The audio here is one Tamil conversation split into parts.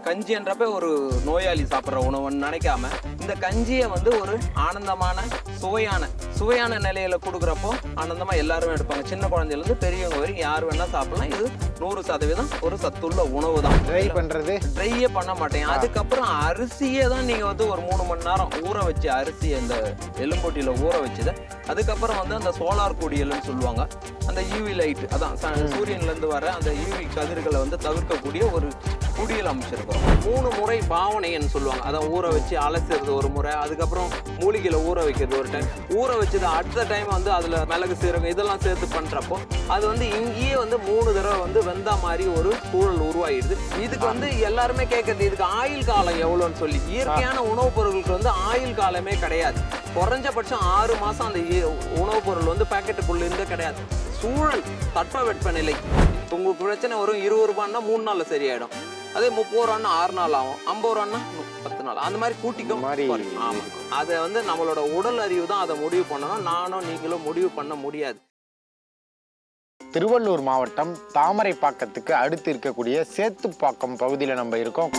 கஞ்சின்றப்ப ஒரு நோயாளி சாப்பிட்ற உணவுன்னு நினைக்காம இந்த கஞ்சியை வந்து ஒரு ஆனந்தமான சுவையான நிலையில கொடுக்குறப்போ ஆனந்தமா எல்லாரும் எடுப்பாங்க. சின்ன குழந்தையிலேருந்து பெரியவங்க வரைக்கும் யார் வேணா சாப்பிடலாம். இது 100% ஒரு சத்துள்ள உணவு தான். ட்ரையே பண்ண மாட்டேன். அதுக்கப்புறம் அரிசியை தான் நீங்க வந்து ஒரு 3 மணி நேரம் ஊற வச்சு அரிசி அந்த எலும்பொட்டியில ஊற வச்சது. அதுக்கப்புறம் வந்து அந்த சோலார் குடியல்னு சொல்லுவாங்க. அந்த யூவி லைட், அதான் சூரியன்ல இருந்து வர அந்த யூவி கதிர்களை வந்து தவிர்க்கக்கூடிய ஒரு குடியல் அமைச்சிருக்கோம். 3 முறை பாவனைன்னு சொல்லுவாங்க. அதை ஊற வச்சு அலசுறது ஒரு முறை, அதுக்கப்புறம் மூலிகையில ஊற வைக்கிறது ஒரு டைம், ஊற வச்சது அடுத்த டைம் வந்து அதுல மிளகு சீரகம் இதெல்லாம் சேர்த்து பண்றப்போ அது வந்து இங்கேயே வந்து 3 தடவை வந்து வெந்தா மாதிரி ஒரு சூழல் உருவாயிடுது. இதுக்கு வந்து எல்லாருமே கேட்கறது இதுக்கு ஆயுள் காலம் எவ்வளோன்னு சொல்லி. இயற்கையான உணவுப் பொருட்களுக்கு வந்து ஆயுள் காலமே கிடையாது. குறைஞ்சபட்சம் 6 மாசம் அந்த உணவுப் பொருள் வந்து பாக்கெட்டுக்குள்ள இருந்தே கிடையாது. சூழல் தட்பவெப்பநிலை. உங்களுக்கு பிரச்சனை வரும் 20 ரூபான்னா 3 நாள்ல சரியாயிடும். அதே 30 ரூபான்னா 6 நாள் ஆகும், 50 ரூபான்னா 10 நாள், அந்த மாதிரி கூட்டிக்கும். ஆமா, அதை வந்து நம்மளோட உடல் அறிவு தான் அதை முடிவு பண்ணணும். நானும் நீங்களும் முடிவு பண்ண முடியாது. திருவள்ளூர் மாவட்டம் தாமரைப்பாக்கத்துக்கு அடுத்து இருக்கக்கூடிய சேத்துப்பாக்கம் பகுதியில் நம்ம இருக்கோம்.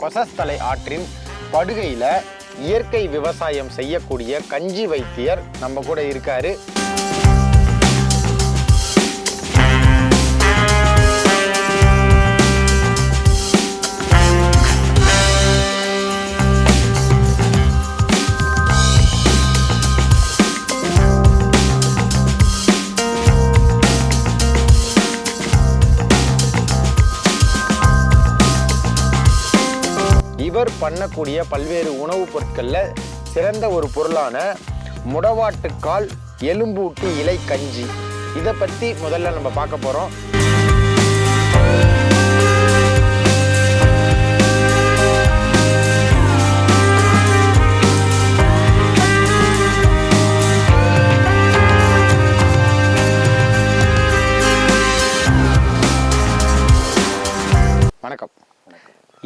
கொசஸ்தலை ஆற்றின் படுகையில இயற்கை விவசாயம் செய்யக்கூடிய கஞ்சி வைத்தியர் நம்ம கூட இருக்காரு. இவர் பண்ணக்கூடிய பல்வேறு உணவுப் பொருட்களில் சிறந்த ஒரு பொருளான முடவாட்டுக்கால் எலும்பூட்டி இலை கஞ்சி, இதை பற்றி முதல்ல நம்ம பார்க்க போகிறோம். வணக்கம்.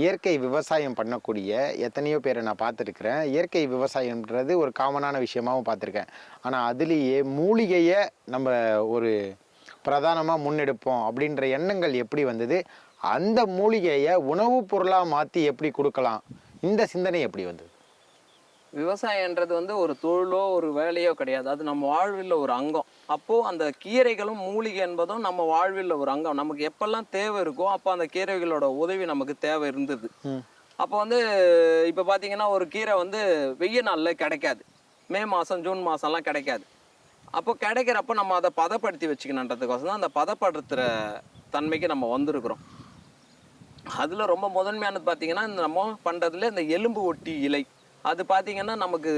இயற்கை விவசாயம் பண்ணக்கூடிய எத்தனையோ பேரை நான் பார்த்துருக்குறேன். இயற்கை விவசாயம்ன்றது ஒரு காமனான விஷயமாகவும் பார்த்துருக்கேன். ஆனால் அதுலேயே மூலிகையை நம்ம ஒரு பிரதானமாக முன்னெடுப்போம் அப்படின்ற எண்ணங்கள் எப்படி வந்தது? அந்த மூலிகையை உணவுப் பொருளாக மாற்றி எப்படி கொடுக்கலாம், இந்த சிந்தனை எப்படி வந்தது? விவசாயன்றது வந்து ஒரு தொழிலோ ஒரு வேலையோ கிடையாது. அது நம்ம வாழ்வில் ஒரு அங்கம். அப்போது அந்த கீரைகளும் மூலிகை என்பதும் நம்ம வாழ்வில் ஒரு அங்கம். நமக்கு எப்பெல்லாம் தேவை இருக்கோ அப்போ அந்த கீரைகளோட உதவி நமக்கு தேவை இருந்தது. அப்போ வந்து இப்போ பார்த்தீங்கன்னா ஒரு கீரை வந்து வெய்ய நாளில் கிடைக்காது. மே மாதம் ஜூன் மாதம்லாம் கிடைக்காது. அப்போ கிடைக்கிறப்ப நம்ம அதை பதப்படுத்தி வச்சுக்கணுன்றதுக்கோசம் தான் அந்த பதப்படுத்துகிற தன்மைக்கு நம்ம வந்திருக்கிறோம். அதில் ரொம்ப முதன்மையானது பார்த்தீங்கன்னா நம்ம பண்ணுறதுல இந்த எலும்பு ஒட்டி இலை, அது பார்த்தீங்கன்னா நமக்கு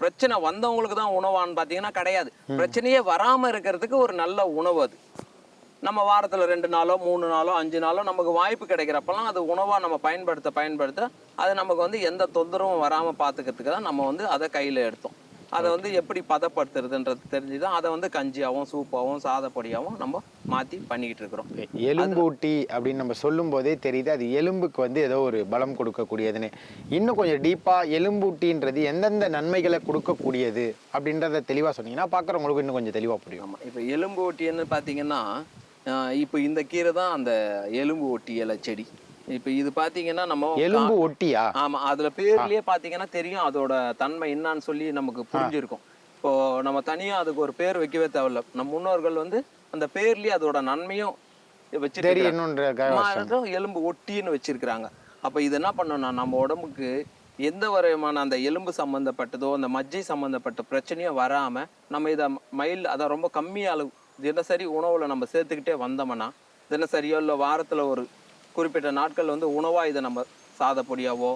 பிரச்சனை வந்தவங்களுக்கு தான் உணவான்னு பார்த்தீங்கன்னா கிடையாது. பிரச்சனையே வராமல் இருக்கிறதுக்கு ஒரு நல்ல உணவு அது. நம்ம வாரத்தில் 2 நாளோ 3 நாளோ 5 நாளோ நமக்கு வாய்ப்பு கிடைக்கிறப்பெல்லாம் அது உணவாக நம்ம பயன்படுத்த அது நமக்கு வந்து எந்த தொந்தரவும் வராமல் பார்த்துக்கிறதுக்கு தான் நம்ம வந்து அதை கையில் எடுத்தோம். அதை வந்து எப்படி பதப்படுத்துறதுன்றது தெரிஞ்சுதான் அதை வந்து கஞ்சியாகவும் சூப்பாகவும் சாதப்பொடியாகவும் நம்ம மாற்றி பண்ணிக்கிட்டு இருக்கிறோம். எலும்பூட்டி அப்படின்னு நம்ம சொல்லும் போதே தெரியுது அது எலும்புக்கு வந்து ஏதோ ஒரு பலம் கொடுக்கக்கூடியதுன்னு. இன்னும் கொஞ்சம் டீப்பாக எலும்பூட்டின்றது எந்தெந்த நன்மைகளை கொடுக்கக்கூடியது அப்படின்றத தெளிவாக சொன்னீங்கன்னா பார்க்குறவங்களுக்கு இன்னும் கொஞ்சம் தெளிவாக புரியும். ஆமாம், இப்போ எலும்பு ஒட்டின்னு பார்த்தீங்கன்னா இப்போ இந்த கீரை தான் அந்த எலும்பு ஒட்டி இலை செடி. இப்போ இது பார்த்தீங்கன்னா நம்ம எலும்பு ஒட்டியா? ஆமாம், அதில் பேர்லேயே பார்த்தீங்கன்னா தெரியும் அதோட தன்மை என்னன்னு சொல்லி நமக்கு புரிஞ்சிருக்கும். இப்போ நம்ம தனியாக அதுக்கு ஒரு பேர் வைக்கவே தேவையில்ல. நம்ம முன்னோர்கள் வந்து அந்த பேர்லேயே அதோட நன்மையும் வச்சிருக்காங்க, எலும்பு ஒட்டின்னு வச்சிருக்கிறாங்க. அப்போ இது என்ன பண்ணோம்னா நம்ம உடம்புக்கு எந்த வரையமான அந்த எலும்பு சம்மந்தப்பட்டதோ அந்த மஜ்ஜை சம்மந்தப்பட்ட பிரச்சனையோ வராமல் நம்ம இதை அதை ரொம்ப கம்மிய அளவு தினசரி உணவில் நம்ம சேர்த்துக்கிட்டே வந்தோம்னா, தினசரியோ இல்லை வாரத்தில் ஒரு குறிப்பிட்ட நாட்கள் வந்து உணவாக இதை நம்ம சாதப்பொடியாவோ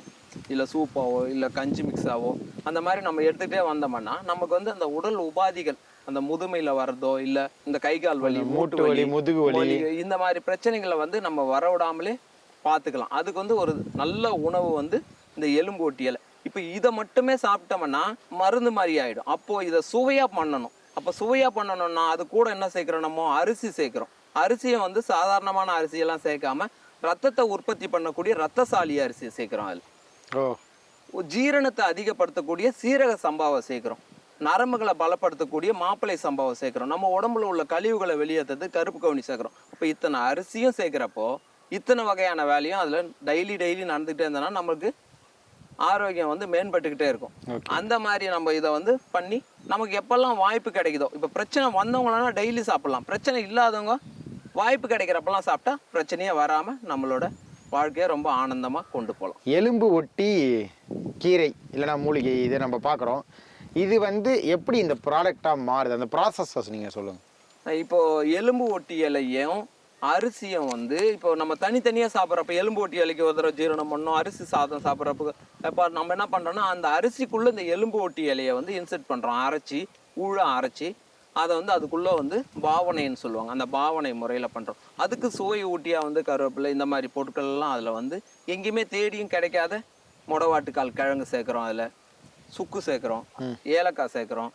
இல்லை சூப்பாவோ இல்லை கஞ்சி மிக்ஸாவோ அந்த மாதிரி நம்ம எடுத்துகிட்டே வந்தோம்னா நமக்கு வந்து அந்த உடல் உபாதிகள், அந்த முதுமையில் வர்றதோ இல்லை இந்த கை கால் வலி, மூட்டு வலி, முதுகு வலி, இந்த மாதிரி பிரச்சனைகளை வந்து நம்ம வரவிடாமலே பார்த்துக்கலாம். அதுக்கு வந்து ஒரு நல்ல உணவு வந்து இந்த எலும்பு ஒட்டி இலை. இப்போ இதை மட்டுமே சாப்பிட்டோம்னா மருந்து மாதிரி ஆகிடும். அப்போது இதை சுவையாக பண்ணணும். அப்போ சுவையாக பண்ணணும்னா அது கூட என்ன சேர்க்குறோம், நம்ம அரிசி சேர்க்குறோம். அரிசியை வந்து சாதாரணமான அரிசியெல்லாம் சேர்க்காம ரத்தத்தை உற்பத்தி பண்ணக்கூடிய ரத்தசாலி அரிசியை சேர்க்குறோம். அதில் ஜீரணத்தை அதிகப்படுத்தக்கூடிய சீரக சம்பாவை சேர்க்குறோம், நரம்புகளை பலப்படுத்தக்கூடிய மாப்பிளை சம்பாவை சேர்க்குறோம், நம்ம உடம்புல உள்ள கழிவுகளை வெளியேற்றது கருப்பு கவுனி சேர்க்குறோம். இப்போ இத்தனை அரிசியும் சேர்க்குறப்போ இத்தனை வகையான வேலையும் அதில் டெய்லி நடந்துக்கிட்டே இருந்தோன்னா நமக்கு ஆரோக்கியம் வந்து மேம்பட்டுக்கிட்டே இருக்கும். அந்த மாதிரி நம்ம இதை வந்து பண்ணி நமக்கு எப்பெல்லாம் வாய்ப்பு கிடைக்குதோ, இப்போ பிரச்சனை வந்தவங்களா டெய்லி சாப்பிட்லாம், பிரச்சனை இல்லாதவங்க வாய்ப்பு கிடைக்கிறப்பெல்லாம் சாப்பிட்டா பிரச்சனையே வராமல் நம்மளோட வாழ்க்கையை ரொம்ப ஆனந்தமாக கொண்டு போகலாம். எலும்பு ஒட்டி கீரை இல்லைனா மூலிகை இதை நம்ம பார்க்குறோம். இது வந்து எப்படி இந்த ப்ராடக்டாக மாறுது, அந்த ப்ராசஸஸ் நீங்கள் சொல்லுங்கள். இப்போது எலும்பு ஒட்டி இலையும் அரிசியும் வந்து இப்போ நம்ம தனித்தனியாக சாப்பிட்றப்ப எலும்பு ஒட்டி இலைக்கு ஒரு தடவை ஜீரணம் பண்ணோம், அரிசி சாதம் சாப்பிட்றப்ப இப்போ நம்ம என்ன பண்ணுறோன்னா அந்த அரிசிக்குள்ளே இந்த எலும்பு ஒட்டி இலையை வந்து இன்செர்ட் பண்ணுறோம், அரைச்சி அரைச்சி அதை வந்து அதுக்குள்ளே வந்து பாவனைன்னு சொல்லுவாங்க, அந்த பாவனை முறையில் பண்ணுறோம். அதுக்கு சுவை ஊட்டியாக வந்து கருவேப்பிலை இந்த மாதிரி பொருட்கள்லாம் அதில் வந்து எங்கேயுமே தேடியும் கிடைக்காத மொடவாட்டுக்கால் கிழங்கு சேர்க்குறோம், அதில் சுக்கு சேர்க்குறோம், ஏலக்காய் சேர்க்குறோம்,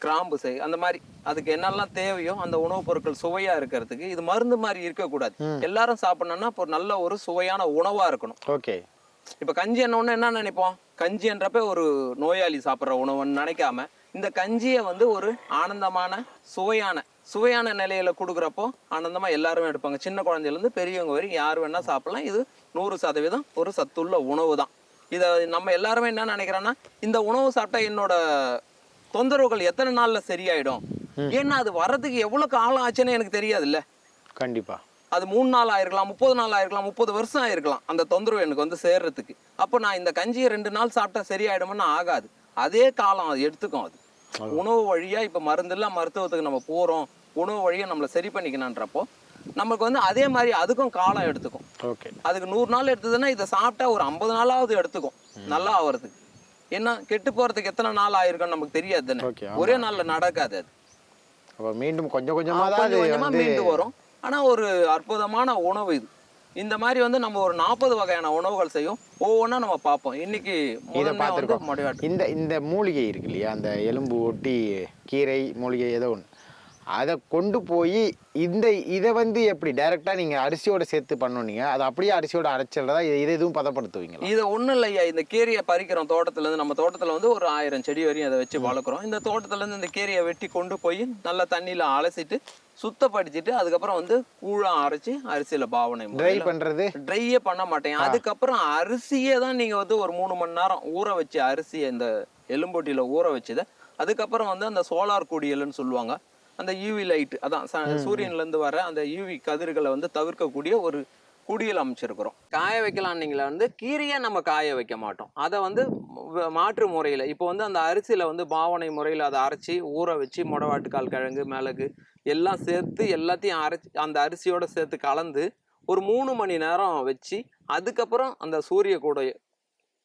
கிராம்பு அந்த மாதிரி அதுக்கு என்னெல்லாம் தேவையோ அந்த உணவுப் பொருட்கள் சுவையா இருக்கிறதுக்கு. இது மருந்து மாதிரி இருக்கக்கூடாது, எல்லாரும் சாப்பிடணும்னா இப்போ நல்ல ஒரு சுவையான உணவா இருக்கணும். ஓகே. இப்போ கஞ்சி என்ன நினைப்போம், கஞ்சின்றப்ப ஒரு நோயாளி சாப்பிட்ற உணவுன்னு நினைக்காம இந்த கஞ்சியை வந்து ஒரு ஆனந்தமான சுவையான நிலையில கொடுக்குறப்போ ஆனந்தமா எல்லாருமே எடுப்பாங்க. சின்ன குழந்தையிலேருந்து பெரியவங்க வரைக்கும் யார் வேணா சாப்பிடலாம். இது 100% ஒரு சத்துள்ள உணவு தான். இதை நம்ம எல்லாருமே என்ன நினைக்கிறோன்னா, இந்த உணவு சாப்பிட்டா என்னோட தொந்தரவுகள் எத்தனை நாள்ல சரியாயிடும், ஏன்னா அது வர்றதுக்கு எவ்வளவு காலம் ஆச்சுன்னு எனக்கு தெரியாதுல்ல. கண்டிப்பா அது 3 நாள் ஆயிருக்கலாம், 30 நாள் ஆயிருக்கலாம், 30 வருஷம் ஆயிருக்கலாம் அந்த தொந்தரவு எனக்கு வந்து சேர்றதுக்கு. அப்போ நான் இந்த கஞ்சியை 2 நாள் சாப்பிட்டா சரியாயிடும்னு ஆகாது, அதே காலம் அது எடுத்துக்கும். அது உணவு வழியா இப்போ மருந்துலாம் மருத்துவத்துக்கு நம்ம போறோம், உணவு வழியா நம்மளை சரி பண்ணிக்கணுன்றப்போ நமக்கு வந்து அதே மாதிரி அதுக்கும் காலம் எடுத்துக்கும். அதுக்கு 100 நாள் எடுத்ததுன்னா இதை சாப்பிட்டா ஒரு 50 நாளாவது எடுத்துக்கும் நல்லா ஆகிறதுக்கு. ஏன்னா கெட்டு போறதுக்கு எத்தனை நாள் ஆயிருக்குன்னு நமக்கு தெரியாது தானே, ஒரே நாள்ல நடக்காது. அது மீண்டும் கொஞ்சம் கொஞ்சமா மீண்டு வரும். ஆனா ஒரு அற்புதமான உணவு இது. இந்த மாதிரி வந்து நம்ம ஒரு 40 வகையான உணவுகள் செய்யும், ஒவ்வொன்றா நம்ம பார்ப்போம். இன்னைக்கு இந்த மூலிகை இருக்கு இல்லையா, அந்த எலும்பு ஒட்டி கீரை மூலிகை ஏதோ ஒன்று, அதை கொண்டு போய் இதை வந்து எப்படி டைரக்டா நீங்க அரிசியோட சேர்த்து பண்ணீங்க, அதை அப்படியே அரிசியோட அரைச்சல்றதா, இதை எதுவும் பதப்படுத்துவீங்க? இது ஒன்றும் இல்லையா, இந்த கீரையை பறிக்கிறோம் தோட்டத்துலேருந்து. நம்ம தோட்டத்தில் வந்து ஒரு 1000 செடி வரையும் அதை வச்சு வளர்க்குறோம். இந்த தோட்டத்துலேருந்து இந்த கீரையை வெட்டி கொண்டு போய் நல்லா தண்ணியில் அலசிட்டு சுத்தப்படுத்திட்டு அதுக்கப்புறம் வந்து கூழாக அரைச்சி அரிசியில் பாவனை ட்ரை பண்ணுறது. ட்ரையே பண்ண மாட்டேன். அதுக்கப்புறம் அரிசியை தான் நீங்கள் வந்து ஒரு 3 மணி நேரம் ஊற வச்சு, அரிசியை இந்த எலும்பொட்டியில் ஊற வச்சுதை அதுக்கப்புறம் வந்து அந்த சோலார் குடியல்னு சொல்லுவாங்க, அந்த யூவி லைட், அதான் சூரியன்லேருந்து வர அந்த யூவி கதிர்களை வந்து தவிர்க்கக்கூடிய ஒரு குடியல் அமைச்சிருக்கிறோம். காய வைக்கலான்னீங்களா வந்து கீரையை நம்ம காய வைக்க மாட்டோம், அதை வந்து மாற்று முறையில் இப்போ வந்து அந்த அரிசியில் வந்து பாவனை முறையில் அதை அரைச்சி ஊற வச்சு மொடவாட்டுக்கால் கிழங்கு மிளகு எல்லாம் சேர்த்து எல்லாத்தையும் அரைச்சி அந்த அரிசியோடு சேர்த்து கலந்து ஒரு 3 மணி நேரம் வச்சு அதுக்கப்புறம் அந்த சூரிய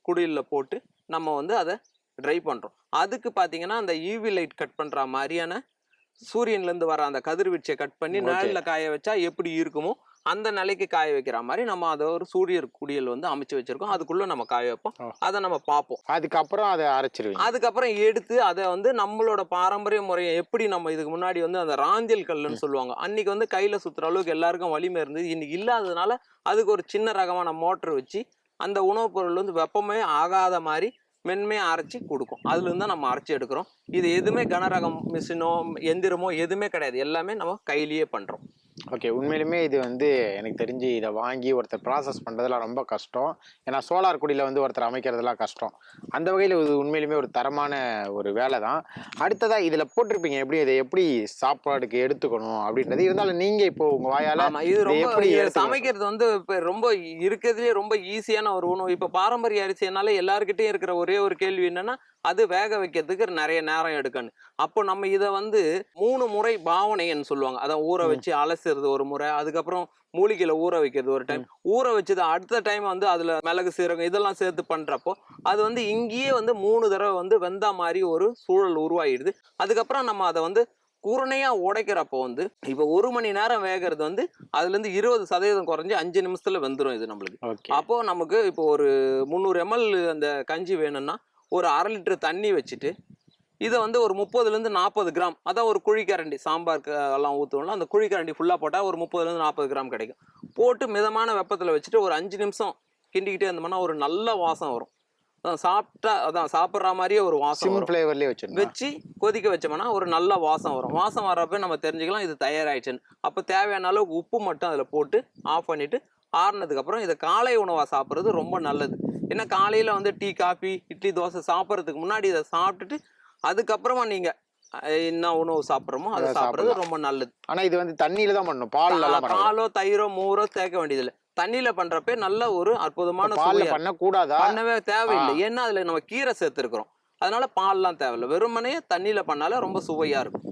குடியில் போட்டு நம்ம வந்து அதை ட்ரை பண்ணுறோம். அதுக்கு பார்த்தீங்கன்னா அந்த யூவி லைட் கட் பண்ணுற மாதிரியான சூரியன்லேருந்து வர அந்த கதிர்வீச்சை கட் பண்ணி நிழலில் காய வச்சா எப்படி இருக்குமோ அந்த நிலைக்கு காய வைக்கிற மாதிரி நம்ம அதை ஒரு சூரியர் குடியல் வந்து அமைச்சு வச்சிருக்கோம். அதுக்குள்ள நம்ம காய வைப்போம், அதை நம்ம பார்ப்போம். அதுக்கப்புறம் அதை அரைச்சிருவோம். அதுக்கப்புறம் எடுத்து அதை வந்து நம்மளோட பாரம்பரிய முறையை எப்படி நம்ம இதுக்கு முன்னாடி வந்து அந்த ராந்தியல் கல்லுன்னு சொல்லுவாங்க, அன்னைக்கு வந்து கையில சுத்துற அளவுக்கு எல்லாருக்கும் வலிமை இருந்தது, இன்னைக்கு இல்லாததுனால அதுக்கு ஒரு சின்ன ரகமான மோட்டர் வச்சு அந்த உணவுப் பொருள் வந்து வெப்பமே ஆகாத மாதிரி மென்மையாக அரைச்சி கொடுக்கும். அதுலேருந்து தான் நம்ம அரைச்சி எடுக்கிறோம். இது எதுவுமே கனரகம் மிஷினோ எந்திரமோ எதுவுமே கிடையாது, எல்லாமே நம்ம கையிலேயே பண்ணுறோம். ஓகே. உண்மையிலுமே இது வந்து எனக்கு தெரிஞ்சு இதை வாங்கி ஒருத்தர் ப்ராசஸ் பண்ணுறதுலாம் ரொம்ப கஷ்டம். ஏன்னா சோலார் குடியில் வந்து ஒருத்தர் அமைக்கிறதுலாம் கஷ்டம். அந்த வகையில் இது உண்மையிலுமே ஒரு தரமான ஒரு வேலை தான். அடுத்ததாக இதில் போட்டிருப்பீங்க எப்படி இதை எப்படி சாப்பாடுக்கு எடுத்துக்கணும் அப்படின்றது. இருந்தாலும் நீங்கள் இப்போ உங்கள் வாயால் இது ரொம்ப சமைக்கிறது வந்து இப்போ ரொம்ப இருக்கிறதுலே ரொம்ப ஈஸியான ஒரு உணவு. இப்போ பாரம்பரிய அரிசினால எல்லாருக்கிட்டையும் இருக்கிற ஒரே ஒரு கேள்வி என்னன்னா, அது வேக வைக்கிறதுக்கு நிறைய நேரம் எடுக்கணும். அப்போ நம்ம இதை வந்து 3 முறை பாவனைன்னு சொல்லுவாங்க, அதான் ஊற வச்சு அலசுறது ஒரு முறை, அதுக்கப்புறம் மூலிகையில ஊற வைக்கிறது ஒரு டைம், ஊற வச்சது அடுத்த டைம் வந்து அதுல மிளகு சீரகம் இதெல்லாம் சேர்த்து பண்றப்போ அது வந்து இங்கேயே வந்து 3 தடவை வந்து வெந்தா மாதிரி ஒரு சூழல் உருவாயிடுது. அதுக்கப்புறம் நம்ம அதை வந்து குரணையா உடைக்கிறப்போ வந்து இப்போ 1 மணி நேரம் வேகிறது வந்து அதுல இருந்து 20% குறைஞ்சி 5 நிமிஷத்துல வெந்துடும் இது நம்மளுக்கு. அப்போ நமக்கு இப்போ ஒரு 300 ml அந்த கஞ்சி வேணும்னா ஒரு 1/2 லிட்டர் தண்ணி வச்சுட்டு இதை வந்து ஒரு 30லேருந்து 40 கிராம், அதான் ஒரு குழிக்கரண்டி சாம்பாருக்கு எல்லாம் ஊற்றுவோம்ல அந்த குழிக்கரண்டி ஃபுல்லாக போட்டால் ஒரு 30லேருந்து 40 கிராம் கிடைக்கும். போட்டு மிதமான வெப்பத்தில் வச்சுட்டு ஒரு 5 நிமிஷம் கிண்டிக்கிட்டே இருந்தோம்னா ஒரு நல்ல வாசம் வரும். அதான் சாப்பிட்ற மாதிரியே ஒரு வாசம் சிம் வரும். ஃப்ளேவர்லேயே வச்சிருந்தோம். வச்சு கொதிக்க வச்சோம்னா ஒரு நல்ல வாசம் வரும். வாசம் வர்றப்ப நம்ம தெரிஞ்சுக்கலாம் இது தயாராகிடுச்சுன்னு. அப்போ தேவையான அளவுக்கு உப்பு மட்டும் அதில் போட்டு ஆஃப் பண்ணிவிட்டு ஆறுனதுக்கப்புறம் இதை காலை உணவாக சாப்பிட்றது ரொம்ப நல்லது. ஏன்னா காலையில் வந்து டீ காஃபி இட்லி தோசை சாப்பிட்றதுக்கு முன்னாடி இதை சாப்பிட்டுட்டு அதுக்கப்புறமா நீங்கள் என்ன உணவு சாப்பிட்றோமோ அதை சாப்பிட்றது ரொம்ப நல்லது. ஆனால் இது வந்து தண்ணியில தான் பண்ணணும், பாலோ தயிரோ மோரோ சேர்க்க வேண்டியதில்லை. தண்ணியில பண்றப்ப நல்ல ஒரு அற்புதமான பால்ல பண்ணக்கூடாதா? பண்ணவே தேவையில்லை. ஏன்னா அதுல நம்ம கீரை சேர்த்துருக்கிறோம். அதனால பால்லாம் தேவையில்லை. வெறுமனே தண்ணியில பண்ணாலே ரொம்ப சுவையா இருக்கும்.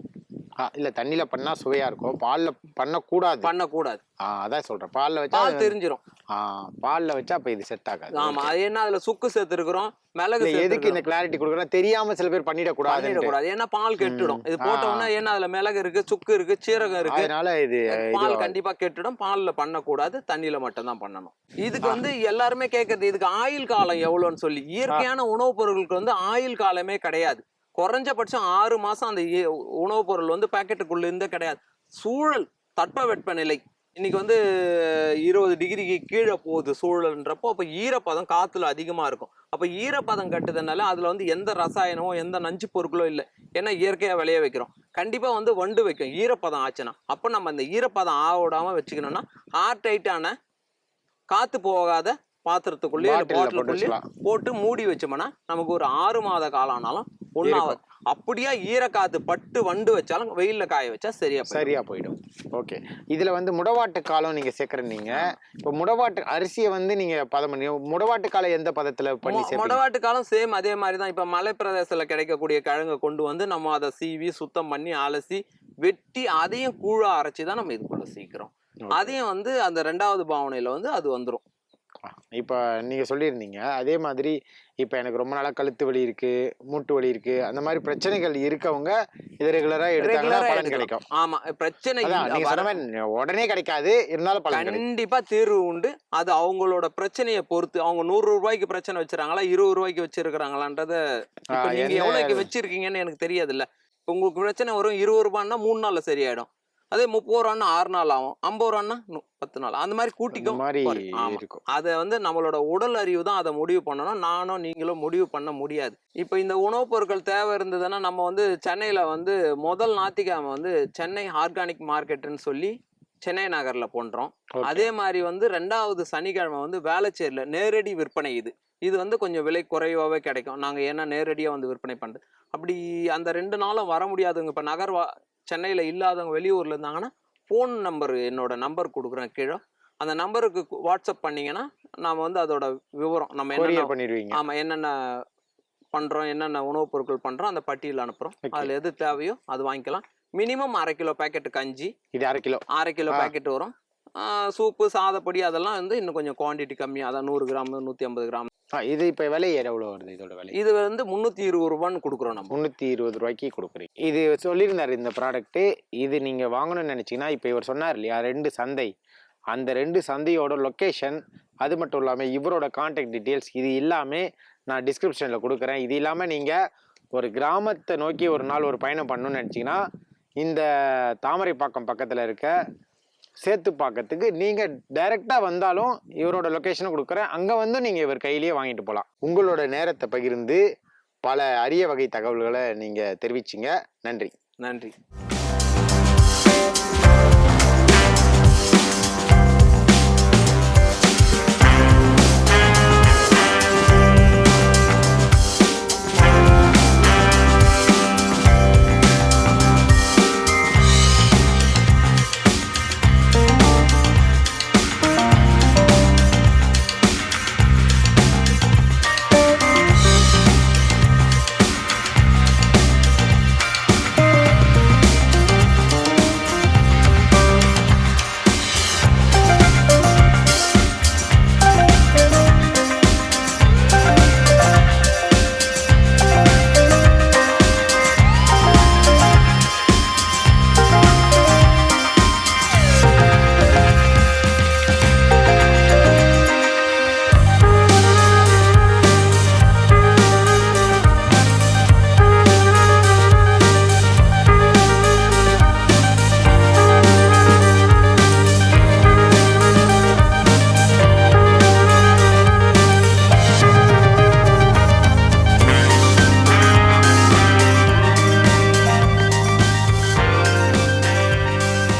இல்ல தண்ணியில பண்ணா சுவையா இருக்கும், பால்ல பண்ணக்கூடாது. அதான் சொல்றேன், பால்ல வச்சா பால் தெரிஞ்சிரும். பால்ல வச்சா அப்ப இது செட் ஆகாது. ஆமா, அது என்ன அதுல சுக்கு சேர்த்துருக்கிறோம், மிளகு. எதுக்கு இந்த கிளாரிட்டி கொடுக்குறோம் தெரியாம சில பேர் பண்ணிடக்கூடாது. ஏன்னா பால் கெட்டுடும். இது போட்டோம்னா ஏன்னா அதுல மிளகு இருக்கு, சுக்கு இருக்கு, சீரகம் இருக்கு, அதனால இது பால் கண்டிப்பா கெட்டுடும். பால்ல பண்ணக்கூடாது, தண்ணியில மட்டும் தான் பண்ணணும். இதுக்கு வந்து எல்லாருமே கேட்கறது இதுக்கு ஆயுள் காலம் எவ்வளவுன்னு சொல்லி. இயற்கையான உணவுப் பொருட்களுக்கு வந்து ஆயுள் காலமே கிடையாது. குறைஞ்சபட்சம் 6 மாசம் அந்த உணவுப் பொருள் வந்து பாக்கெட்டுக்குள்ள இருந்தே கிடையாது. சூழல் தட்பவெப்பநிலை இன்னைக்கு வந்து 20 டிகிரிக்கு கீழே போகுது சூழல்ன்றப்போ, அப்போ ஈரப்பதம் காத்துல அதிகமா இருக்கும். அப்போ ஈரப்பதம் கட்டுறதுனால அதுல வந்து எந்த ரசாயனமோ எந்த நஞ்சு பொருட்களோ இல்லை. ஏன்னா இயற்கையா விளைய வைக்கிறோம். கண்டிப்பா வந்து வண்டு வைக்கும் ஈரப்பதம் ஆச்சுன்னா. அப்போ நம்ம அந்த ஈரப்பதம் விடாம வச்சுக்கணும்னா ஏர் டைட்டான காத்து போகாத பாத்திரத்துக்குள்ளேயே பாட்டிலுக்குள்ளேயே போட்டு மூடி வச்சோம்னா நமக்கு ஒரு 6 மாத காலம் ஆனாலும் ஒன்றாவது. அப்படியா ஈரக்காத்து பட்டு வண்டு வச்சாலும் வெயில்ல காய வச்சா சரியா போயிடும். ஓகே, இதுல வந்து முடவாட்டு காலம் நீங்க சேர்க்கறீங்க. இப்போ முடவாட்டு அரிசியை வந்து நீங்க பதம் பண்ணி முடவாட்டு காலம் எந்த பதத்துல பண்ணி? முடவாட்டு காலம் சேம் அதே மாதிரி தான். இப்ப மலை பிரதேசத்துல கிடைக்கக்கூடிய கிழங்கை கொண்டு வந்து நம்ம அதை சீவி சுத்தம் பண்ணி அலசி வெட்டி அதையும் கூழா அரைச்சி தான் நம்ம இதுக்குள்ள சீக்கிரம். அதையும் வந்து அந்த 2வது பாவனையில வந்து அது வந்துடும். இப்போ நீங்கள் சொல்லியிருந்தீங்க அதே மாதிரி இப்போ எனக்கு ரொம்ப நாளாக கழுத்து வலி இருக்கு, மூட்டு வலி இருக்கு, அந்த மாதிரி பிரச்சனைகள் இருக்கவங்க இதை ரெகுலராக எடுத்தாங்கன்னா பலன் கிடைக்கும். ஆமா, பிரச்சனை உடனே கிடைக்காது, இருந்தாலும் பலன் கண்டிப்பா தீர்வு உண்டு. அது அவங்களோட பிரச்சனையை பொறுத்து. அவங்க 100 ரூபாய்க்கு பிரச்சனை வச்சிருக்காங்களா 20 ரூபாய்க்கு வச்சிருக்கிறாங்களான்றத நீங்க எவ்வளவுக்கு வச்சிருக்கீங்கன்னு எனக்கு தெரியாது. இல்ல உங்களுக்கு பிரச்சனை வரும் 20 ரூபான்னா 3 நாள்ல சரியாயிடும். அதே 30 ரூபான்னா 6 நாள் ஆகும், 50 ரூபான்னா 10 நாள், அந்த மாதிரி கூட்டிக்கும். அதை வந்து நம்மளோட உடல் அறிவு தான் அதை முடிவு பண்ணணும். நானும் நீங்களும் முடிவு பண்ண முடியாது. இப்போ இந்த உணவுப் பொருட்கள் தேவை இருந்ததுன்னா நம்ம வந்து சென்னையில வந்து முதல் ஞாயிற்றுக்கிழமை வந்து சென்னை ஆர்கானிக் மார்க்கெட்டுன்னு சொல்லி சென்னை நகர்ல பண்றோம். அதே மாதிரி வந்து 2வது சனிக்கிழமை வந்து வேளச்சேரியில நேரடி விற்பனை. இது வந்து கொஞ்சம் விலை குறைவாகவே கிடைக்கும். நாங்கள் ஏன்னா நேரடியாக வந்து விற்பனை பண்ணுறது. அப்படி அந்த 2 நாளும் வர முடியாதுங்க. இப்போ சென்னையில் இல்லாதவங்க வெளியூரில் இருந்தாங்கன்னா ஃபோன் நம்பர் என்னோட நம்பர் கொடுக்குறேன் கீழே. அந்த நம்பருக்கு வாட்ஸ்அப் பண்ணிங்கன்னா நாம் வந்து அதோட விவரம் நம்ம என்ன பண்ணிடுவீங்க. ஆமாம், என்னென்ன பண்ணுறோம், என்னென்ன உணவுப் பொருட்கள் பண்ணுறோம் அந்த பட்டியல் அனுப்புகிறோம். அதில் எது தேவையோ அது வாங்கிக்கலாம். மினிமம் 1/2 கிலோ பேக்கெட்டு கஞ்சி, இது 1/2 கிலோ பேக்கெட் வரும். சூப்பு சாதப்பொடி அதெல்லாம் வந்து இன்னும் கொஞ்சம் குவான்டிட்டி கம்மியாக, அதான் 100 கிராம் 150 கிராம். இது இப்போ விலை எவ்வளோ வருது? இதோட விலை இது வந்து 320 ரூபான்னு கொடுக்குறோம். நம்ம 320 ரூபாய்க்கு கொடுக்குறீங்க. இது சொல்லியிருந்தாரு இந்த ப்ராடக்ட்டு. இது நீங்கள் வாங்கணும்னு நினச்சிங்கன்னா இப்போ இவர் சொன்னார் இல்லையா 2 சந்தை, அந்த 2 சந்தையோட லொக்கேஷன், அது மட்டும் இல்லாமல் இவரோட கான்டாக்ட் டீட்டெயில்ஸ் இது எல்லாமே நான் டிஸ்கிரிப்ஷனில் கொடுக்குறேன். இது இல்லாமல் நீங்கள் ஒரு கிராமத்தை நோக்கி ஒரு நாள் ஒரு பயணம் பண்ணணும்னு நினச்சிங்கன்னா இந்த தாமரைப்பாக்கம் பக்கத்தில் இருக்க சேத்துப்பாக்கத்துக்கு நீங்கள் டைரெக்டாக வந்தாலும் இவரோட லொக்கேஷனை கொடுக்குறேன். அங்கே வந்து நீங்கள் இவர் கையிலேயே வாங்கிட்டு போகலாம். உங்களோட நேரத்தை பகிர்ந்து பல அரிய வகை தகவல்களை நீங்கள் தெரிவிச்சிங்க. நன்றி.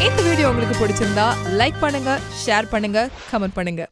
இந்த வீடியோ உங்களுக்கு பிடிச்சிருந்தா லைக் பண்ணுங்க, ஷேர் பண்ணுங்க, கமெண்ட் பண்ணுங்க.